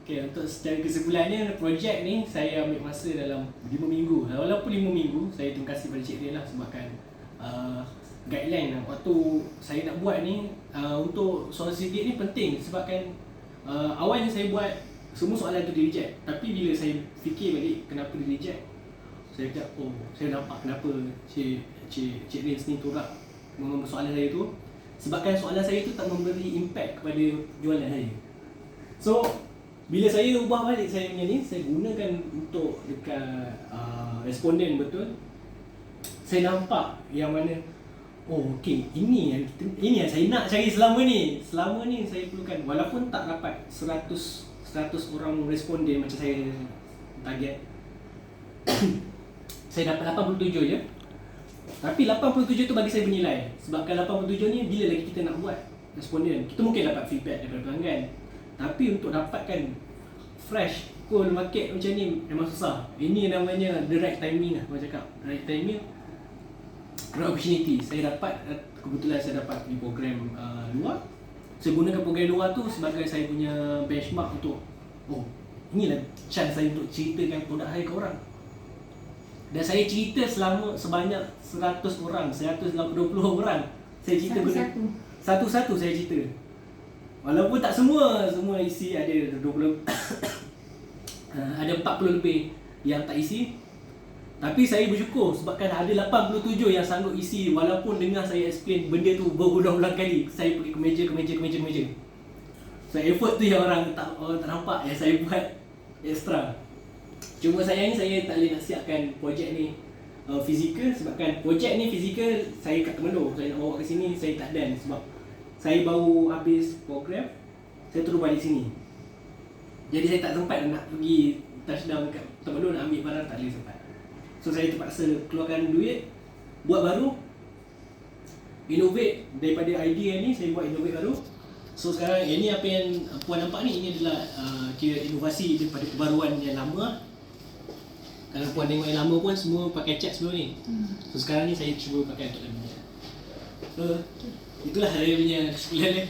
Okay, untuk secara kesimpulannya, projek ni saya ambil masa dalam 5 minggu. Walaupun 5 minggu, saya terima kasih pada Cik Rin lah sebabkan guideline lah. Waktu saya nak buat ni, untuk soal certificate ni penting sebabkan awalnya saya buat semua soalan tu di reject. Tapi bila saya fikir balik kenapa di reject, saya kata, oh, saya nampak kenapa Cik Rin ni tolak soalan saya tu. Sebabkan soalan saya tu tak memberi impact kepada jualan saya. So, bila saya ubah balik saya punya ni, saya gunakan untuk dekat responden betul. Saya nampak yang mana, oh okey, ini yang saya nak cari selama ni. Selama ni saya perlukan, walaupun tak dapat 100 orang responden macam saya target. Saya dapat 87 je. Tapi 87 tu bagi saya bernilai. Sebabkan 87 ni bila lagi kita nak buat responden, kita mungkin dapat feedback daripada pelanggan. Tapi untuk dapatkan fresh cool market macam ni memang susah. Ini namanya the right timing lah, orang cakap. Right timing, right opportunity. Saya dapat, kebetulan saya dapat di program luar. Saya gunakan program luar tu sebagai saya punya benchmark untuk, oh, inilah chance saya untuk ceritakan produk saya ke orang. Dan saya cerita sebanyak 100 orang, 120 orang. Saya cerita satu-satu saya cerita. Walaupun tak semua isi, ada 20 ada 40 lebih yang tak isi. Tapi saya bersyukur sebabkan ada 87 yang sanggup isi walaupun dengar saya explain benda tu berulang-ulang kali. Saya pergi ke meja. So effort tu yang orang tak nampak yang saya buat extra. Cuma sayangnya saya tak boleh nak siapkan projek ni fizikal sebabkan projek ni fizikal saya kat Temellow. Saya nak bawa ke sini saya tak dan sebab saya baru habis program, saya terus balik sini. Jadi saya tak sempat nak pergi touchdown kat Temellow nak ambil barang, tak boleh sempat. So saya terpaksa keluarkan duit, buat baru, innovate daripada idea ni, saya buat innovate baru. So sekarang ini apa yang puan nampak ni, ini adalah kira inovasi daripada kebaruan yang lama. Kalau puan tengok yang lama pun semua pakai cat sebelum ni. So sekarang ni saya cuba pakai untuk lebih. So itulah saya punya kesimpulan dia.